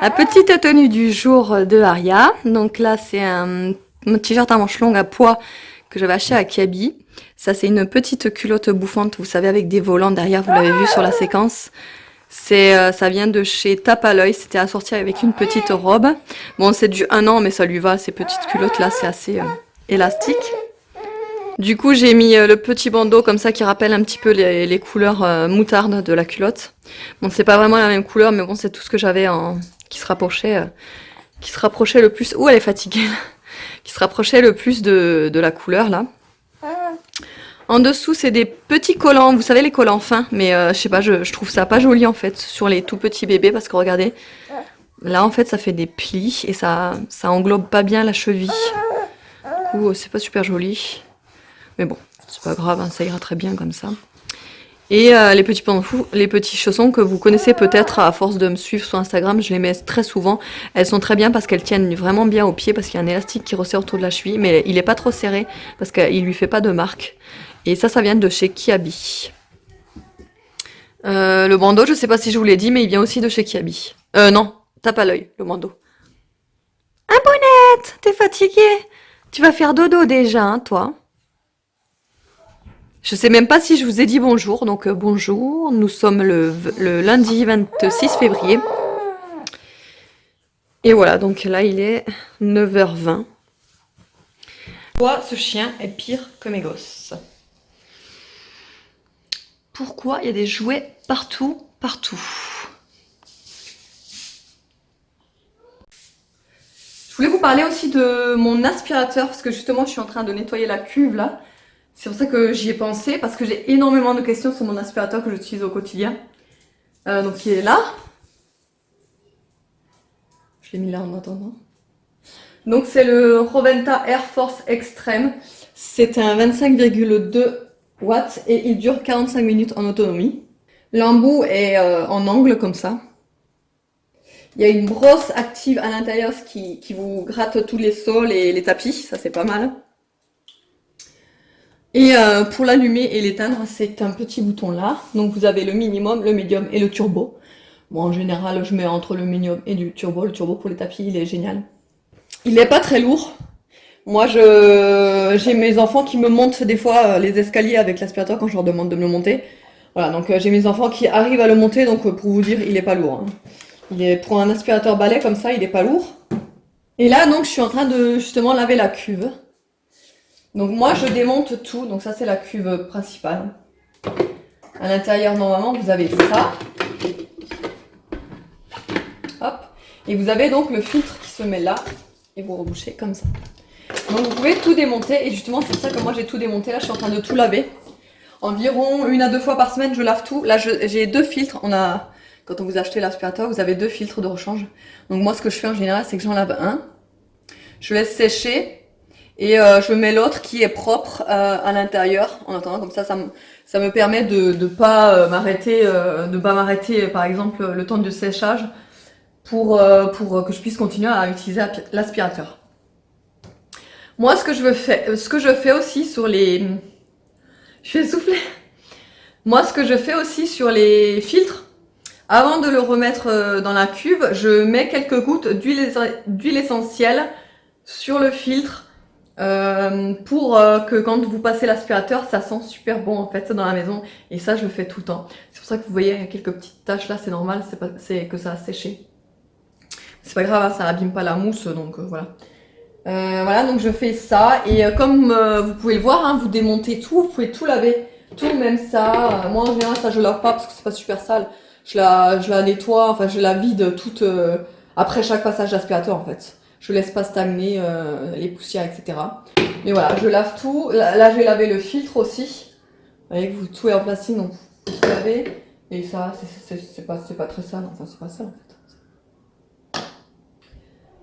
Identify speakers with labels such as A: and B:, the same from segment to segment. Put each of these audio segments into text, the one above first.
A: La petite tenue du jour de Aria. Donc là, c'est un t-shirt à manches longues à pois que j'avais acheté à Kiabi. Ça, c'est une petite culotte bouffante, vous savez, avec des volants derrière, vous l'avez vu sur la séquence. Ça vient de chez Tape à l'œil, c'était assorti avec une petite robe. Bon, c'est du 1 an, mais ça lui va, ces petites culottes là, c'est assez élastique. Du coup, j'ai mis le petit bandeau comme ça qui rappelle un petit peu les couleurs moutarde de la culotte. Bon, c'est pas vraiment la même couleur, mais bon, c'est tout ce que j'avais qui se rapprochait le plus. Ouh, elle est fatiguée. Qui se rapprochait le plus de la couleur là. En dessous, c'est des petits collants, vous savez les collants fins, mais je sais pas, je trouve ça pas joli en fait sur les tout petits bébés parce que regardez, là en fait ça fait des plis et ça englobe pas bien la cheville. Du coup, c'est pas super joli. Mais bon, c'est pas grave, hein, ça ira très bien comme ça. Et les petits pantoufles, les petits chaussons que vous connaissez peut-être à force de me suivre sur Instagram, je les mets très souvent. Elles sont très bien parce qu'elles tiennent vraiment bien au pied parce qu'il y a un élastique qui resserre autour de la cheville, mais il est pas trop serré parce qu'il lui fait pas de marque. Et ça vient de chez Kiabi. Le bandeau, je sais pas si je vous l'ai dit, mais il vient aussi de chez Kiabi. Non, tape à l'œil, le bandeau. Ah, Bonnette, t'es fatiguée? Tu vas faire dodo déjà, hein, toi? Je sais même pas si je vous ai dit bonjour, donc bonjour, nous sommes le lundi 26 février. Et voilà, donc là il est 9h20. Pourquoi ce chien est pire que mes gosses? Pourquoi il y a des jouets partout, partout? Je voulais vous parler aussi de mon aspirateur, parce que justement je suis en train de nettoyer la cuve là. C'est pour ça que j'y ai pensé, parce que j'ai énormément de questions sur mon aspirateur que j'utilise au quotidien. Donc il est là. Je l'ai mis là en attendant. Donc c'est le Roventa Air Force Extreme. C'est un 25,2 watts et il dure 45 minutes en autonomie. L'embout est en angle comme ça. Il y a une brosse active à l'intérieur qui vous gratte tous les sols et les tapis, ça c'est pas mal. Et pour l'allumer et l'éteindre, c'est un petit bouton là. Donc vous avez le minimum, le medium et le turbo. Bon, en général, je mets entre le minimum et du turbo. Le turbo pour les tapis, il est génial. Il n'est pas très lourd. Moi, j'ai mes enfants qui me montent des fois les escaliers avec l'aspirateur quand je leur demande de me le monter. Voilà, donc j'ai mes enfants qui arrivent à le monter, donc pour vous dire, il est pas lourd. Hein. Il est pour un aspirateur balai comme ça, il est pas lourd. Et là, donc, je suis en train de justement laver la cuve. Donc moi, je démonte tout. Donc ça, c'est la cuve principale. À l'intérieur, normalement, vous avez ça. Hop. Et vous avez donc le filtre qui se met là. Et vous rebouchez comme ça. Donc vous pouvez tout démonter. Et justement, c'est ça que moi, j'ai tout démonté. Là, je suis en train de tout laver. Environ 1 à 2 fois par semaine, je lave tout. Là, j'ai 2 filtres. Quand on vous achetez l'aspirateur, vous avez 2 filtres de rechange. Donc moi, ce que je fais en général, c'est que j'en lave un. Je laisse sécher. Et je mets l'autre qui est propre à l'intérieur. En attendant, comme ça me permet de pas m'arrêter, par exemple le temps de séchage pour que je puisse continuer à utiliser l'aspirateur. Moi, ce que je fais aussi sur les, je vais souffler. Moi, ce que je fais aussi sur les filtres, avant de le remettre dans la cuve, je mets quelques gouttes d'huile essentielle sur le filtre. Pour que quand vous passez l'aspirateur, ça sent super bon en fait dans la maison. Et ça, je le fais tout le temps. C'est pour ça que vous voyez, il y a quelques petites taches là, c'est normal, c'est que ça a séché. C'est pas grave, hein, ça abîme pas la mousse, donc voilà. Voilà, donc je fais ça. Et comme vous pouvez le voir, hein, vous démontez tout, vous pouvez tout laver. Tout, même ça. Moi en général, ça je lave pas parce que c'est pas super sale. Je la nettoie, enfin je la vide toute après chaque passage d'aspirateur en fait. Je laisse pas stagner les poussières, etc. Mais voilà, je lave tout. Là, je vais laver le filtre aussi. Vous voyez que tout est en plastique, donc vous tout lavez. Et ça, c'est pas très sale. Enfin, c'est pas sale en fait.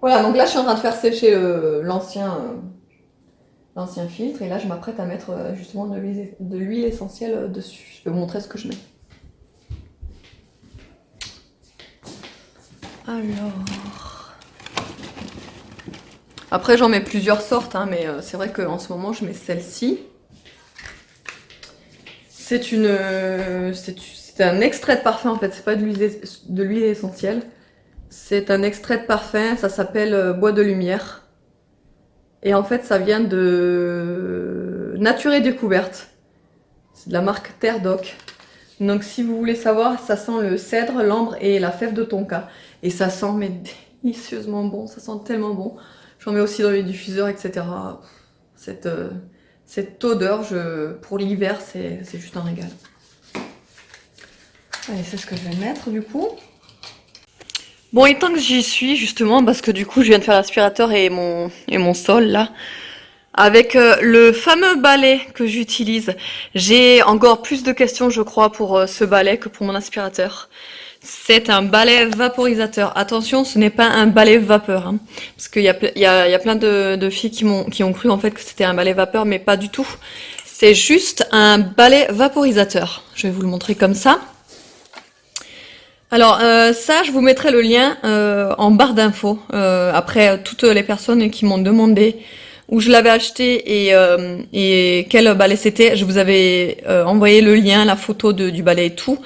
A: Voilà, donc là, je suis en train de faire sécher l'ancien filtre. Et là, je m'apprête à mettre justement de l'huile essentielle dessus. Je vais vous montrer ce que je mets. Alors... Après, j'en mets plusieurs sortes, hein, mais c'est vrai qu'en ce moment, je mets celle-ci. C'est un extrait de parfum, en fait. C'est pas de l'huile essentielle. C'est un extrait de parfum, ça s'appelle Bois de lumière. Et en fait, ça vient de Nature et Découverte. C'est de la marque Terre Doc. Donc si vous voulez savoir, ça sent le cèdre, l'ambre et la fève de tonka. Et ça sent mais délicieusement bon, ça sent tellement bon. J'en mets aussi dans les diffuseurs, etc. Cette odeur, pour l'hiver, c'est juste un régal. Allez, c'est ce que je vais mettre du coup. Bon, et tant que j'y suis, justement, parce que du coup, je viens de faire l'aspirateur et mon sol, là. Avec le fameux balai que j'utilise, j'ai encore plus de questions, je crois, pour ce balai que pour mon aspirateur. C'est un balai vaporisateur. Attention, ce n'est pas un balai vapeur, hein, parce qu'il y a plein de filles qui ont cru en fait que c'était un balai vapeur, mais pas du tout. C'est juste un balai vaporisateur. Je vais vous le montrer comme ça. Alors ça, je vous mettrai le lien en barre d'infos. Après, toutes les personnes qui m'ont demandé où je l'avais acheté et quel balai c'était, je vous avais envoyé le lien, la photo du balai et tout.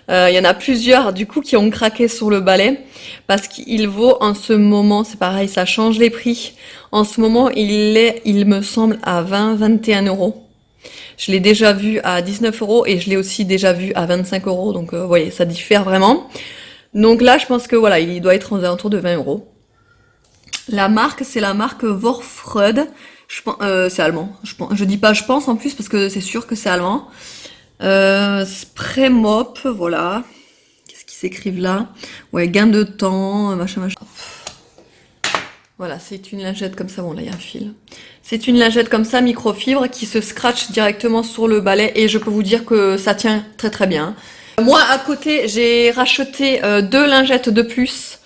A: Il y en a plusieurs du coup qui ont craqué sur le balai parce qu'il vaut en ce moment, c'est pareil, ça change les prix. En ce moment, il me semble à 20-21 euros. Je l'ai déjà vu à 19 euros et je l'ai aussi déjà vu à 25 euros. Donc, vous voyez, ça diffère vraiment. Donc là, je pense que voilà, il doit être aux alentours de 20 euros. La marque, c'est la marque Vorfreud. C'est allemand. Je dis pas je pense en plus parce que c'est sûr que c'est allemand. Spray mop, voilà. Qu'est-ce qu'ils s'écrivent là? Ouais, gain de temps, machin, machin. Voilà, c'est une lingette comme ça. Bon, là, il y a un fil. C'est une lingette comme ça, microfibre, qui se scratch directement sur le balai. Et je peux vous dire que ça tient très très bien. Moi, à côté, j'ai racheté 2 lingettes de plus.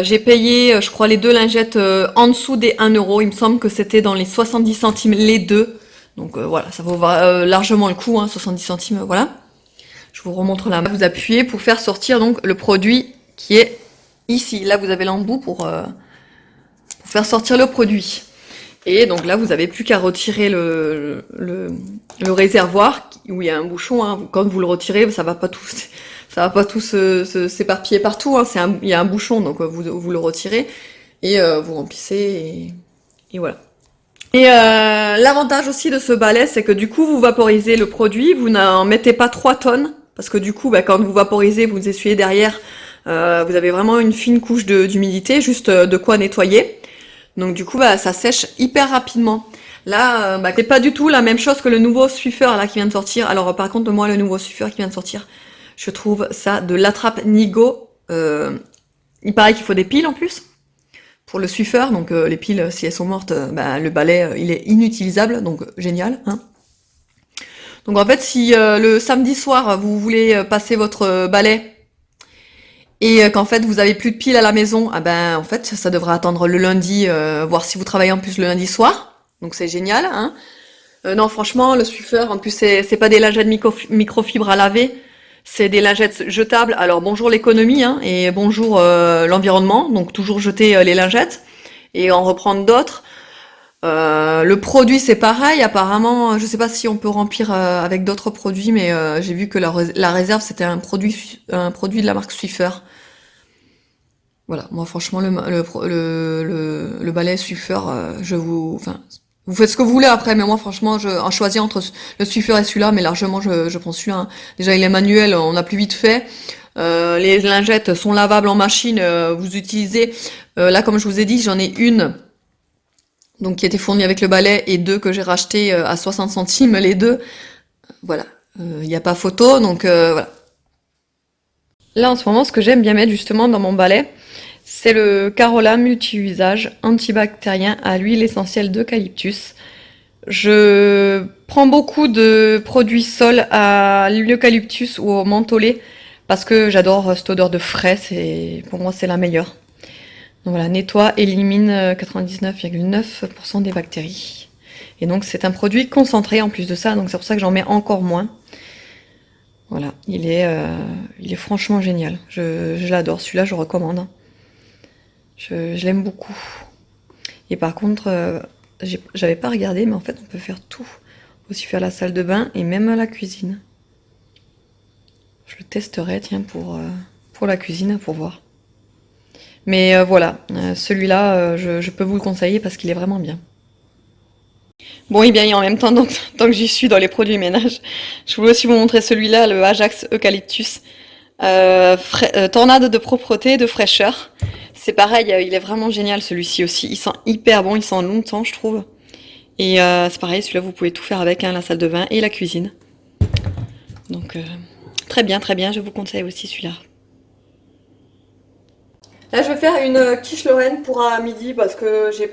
A: J'ai payé, je crois, les 2 lingettes en dessous des 1 euro. Il me semble que c'était dans les 70 centimes les deux. Donc voilà, ça vaut largement le coup, hein, 70 centimes, voilà. Je vous remontre là. Vous appuyez pour faire sortir donc le produit qui est ici. Là, vous avez l'embout pour faire sortir le produit. Et donc là, vous avez plus qu'à retirer le réservoir où il y a un bouchon. Hein. Quand vous le retirez, ça va pas tout s'éparpiller partout. Hein. Il y a un bouchon, donc vous le retirez et vous remplissez et voilà. Et l'avantage aussi de ce balai, c'est que du coup, vous vaporisez le produit, vous n'en mettez pas 3 tonnes, parce que du coup, quand vous vaporisez, vous essuyez derrière, vous avez vraiment une fine couche d'humidité, juste de quoi nettoyer. Donc du coup, ça sèche hyper rapidement. Là, c'est pas du tout la même chose que le nouveau Swiffer là qui vient de sortir. Alors par contre, moi, le nouveau Swiffer qui vient de sortir, je trouve ça de l'attrape Nigo. Il paraît qu'il faut des piles en plus pour le Swiffer. Donc les piles, si elles sont mortes, le balai, il est inutilisable. Donc génial. Hein. Donc en fait, si le samedi soir, vous voulez passer votre balai et qu'en fait vous avez plus de piles à la maison, en fait ça devra attendre le lundi, voir si vous travaillez en plus le lundi soir. Donc c'est génial. Hein. Non franchement, le Swiffer, en plus c'est pas des lingettes microfibres à laver, c'est des lingettes jetables. Alors bonjour l'économie hein, et bonjour l'environnement. Donc toujours jeter les lingettes et en reprendre d'autres. Le produit c'est pareil, apparemment, je sais pas si on peut remplir avec d'autres produits, mais j'ai vu que la réserve c'était un produit de la marque Swiffer. Voilà, moi franchement le balai Swiffer, vous faites ce que vous voulez après, mais moi franchement, en choisir entre le Swiffer et celui-là, mais largement je prends celui-là. Hein. Déjà il est manuel, on a plus vite fait. Les lingettes sont lavables en machine, vous utilisez. Là comme je vous ai dit, j'en ai une. Donc qui était fournie avec le balai et 2 que j'ai racheté à 60 centimes les deux. Voilà, il n'y a pas photo, donc voilà. Là en ce moment, ce que j'aime bien mettre justement dans mon balai, c'est le Carola multi-usage antibactérien à l'huile essentielle d'eucalyptus. Je prends beaucoup de produits sol à l'eucalyptus ou au mentholé parce que j'adore cette odeur de frais, pour moi c'est la meilleure. Donc voilà, nettoie, élimine 99,9% des bactéries. Et donc c'est un produit concentré en plus de ça, donc c'est pour ça que j'en mets encore moins. Voilà, il est franchement génial. Je l'adore, celui-là je recommande. Je l'aime beaucoup. Et par contre, j'avais pas regardé, mais en fait on peut faire tout. On peut aussi faire la salle de bain et même la cuisine. Je le testerai, tiens, pour la cuisine, pour voir. Mais voilà, celui-là, je peux vous le conseiller parce qu'il est vraiment bien. Bon, et bien, et en même temps, donc, tant que j'y suis dans les produits ménage, je voulais aussi vous montrer celui-là, le Ajax Eucalyptus. Tornade de propreté, de fraîcheur. C'est pareil, il est vraiment génial celui-ci aussi. Il sent hyper bon, il sent longtemps, je trouve. Et c'est pareil, celui-là, vous pouvez tout faire avec, hein, la salle de bain et la cuisine. Donc, très bien, je vous conseille aussi celui-là. Là, je vais faire une quiche Lorraine pour un midi parce que j'ai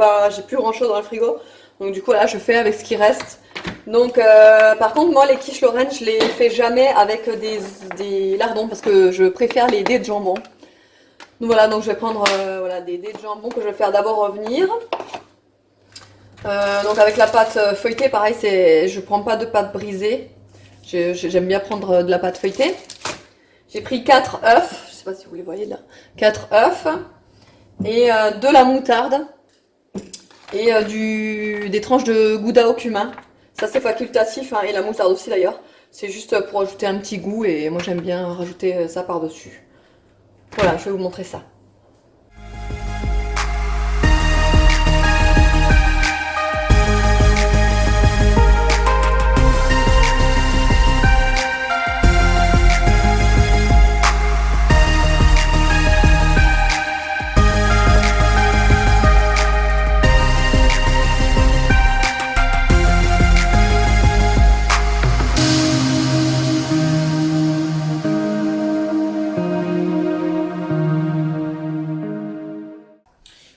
A: plus grand chose dans le frigo. Donc, du coup, là, je fais avec ce qui reste. Donc, par contre, moi, les quiches Lorraine, je les fais jamais avec des lardons parce que je préfère les dés de jambon. Donc, voilà, donc je vais prendre voilà, des dés de jambon que je vais faire d'abord revenir. Donc, avec la pâte feuilletée, pareil, je prends pas de pâte brisée. J'aime bien prendre de la pâte feuilletée. J'ai pris 4 œufs, je sais pas si vous les voyez là, 4 œufs et de la moutarde et des tranches de gouda au cumin. Ça c'est facultatif, hein, et la moutarde aussi d'ailleurs. C'est juste pour ajouter un petit goût et moi j'aime bien rajouter ça par-dessus. Voilà, je vais vous montrer ça.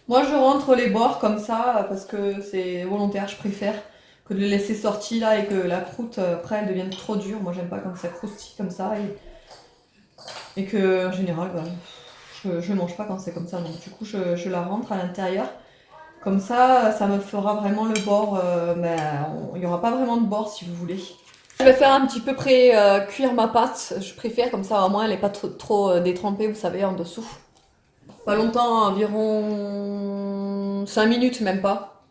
A: Moi je rentre les bords comme ça parce que c'est volontaire, je préfère que de les laisser sortis là et que la croûte après elle devienne trop dure. Moi j'aime pas quand ça croustille comme ça et que en général bah, je mange pas quand c'est comme ça. Donc du coup je la rentre à l'intérieur. Comme ça me fera vraiment le bord, mais il n'y aura pas vraiment de bord si vous voulez. Je vais faire un petit peu cuire ma pâte, je préfère comme ça au moins elle n'est pas trop détrempée, vous savez, en dessous. Pas longtemps, environ 5 minutes, même pas.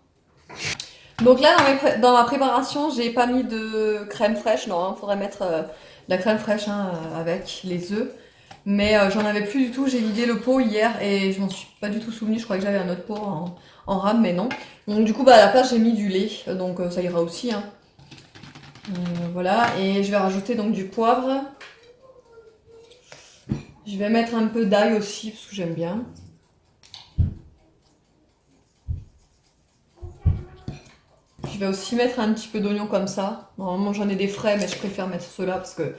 A: Donc là, dans ma préparation, j'ai pas mis de crème fraîche. Non, il faudrait mettre de la crème fraîche hein, avec les œufs. Mais j'en avais plus du tout. J'ai vidé le pot hier et je m'en suis pas du tout souvenu. Je croyais que j'avais un autre pot en rame, mais non. Donc du coup, bah, à la place, j'ai mis du lait. Donc ça ira aussi. Hein. Voilà. Et je vais rajouter donc du poivre. Je vais mettre un peu d'ail aussi parce que j'aime bien. Je vais aussi mettre un petit peu d'oignon comme ça. Normalement j'en ai des frais mais je préfère mettre ceux-là parce que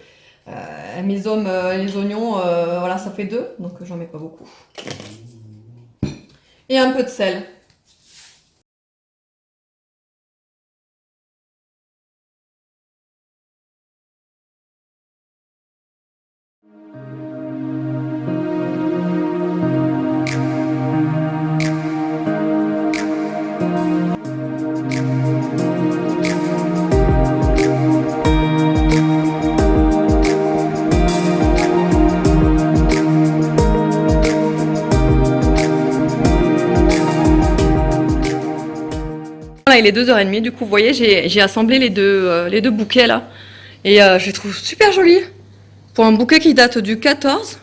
A: les oignons, voilà ça fait deux donc j'en mets pas beaucoup. Et un peu de sel. Voilà, il est 2h30, du coup vous voyez j'ai assemblé les deux bouquets là. Et je les trouve super jolis. Pour un bouquet qui date du 14,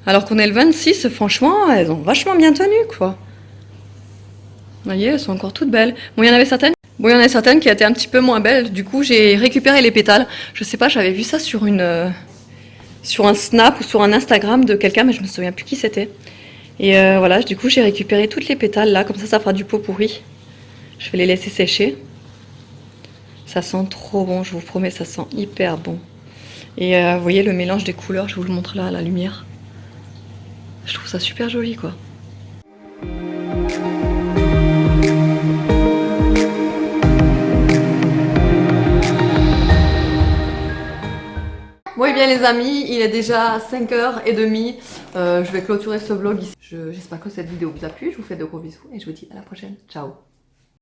A: alors qu'on est le 26, franchement elles ont vachement bien tenu quoi. Vous voyez, elles sont encore toutes belles. Bon, il y en avait certaines. Bon, il y en a certaines qui étaient un petit peu moins belles. Du coup, j'ai récupéré les pétales. Je sais pas, j'avais vu ça sur sur un snap ou sur un Instagram de quelqu'un, mais je me souviens plus qui c'était. Et voilà, du coup, j'ai récupéré toutes les pétales là. Comme ça fera du pot pourri. Je vais les laisser sécher. Ça sent trop bon, je vous promets, ça sent hyper bon. Et vous voyez le mélange des couleurs, je vous le montre là à la lumière. Je trouve ça super joli quoi. Bon et bien les amis, il est déjà 5h30. Je vais clôturer ce vlog ici. J'espère que cette vidéo vous a plu. Je vous fais de gros bisous et je vous dis à la prochaine. Ciao.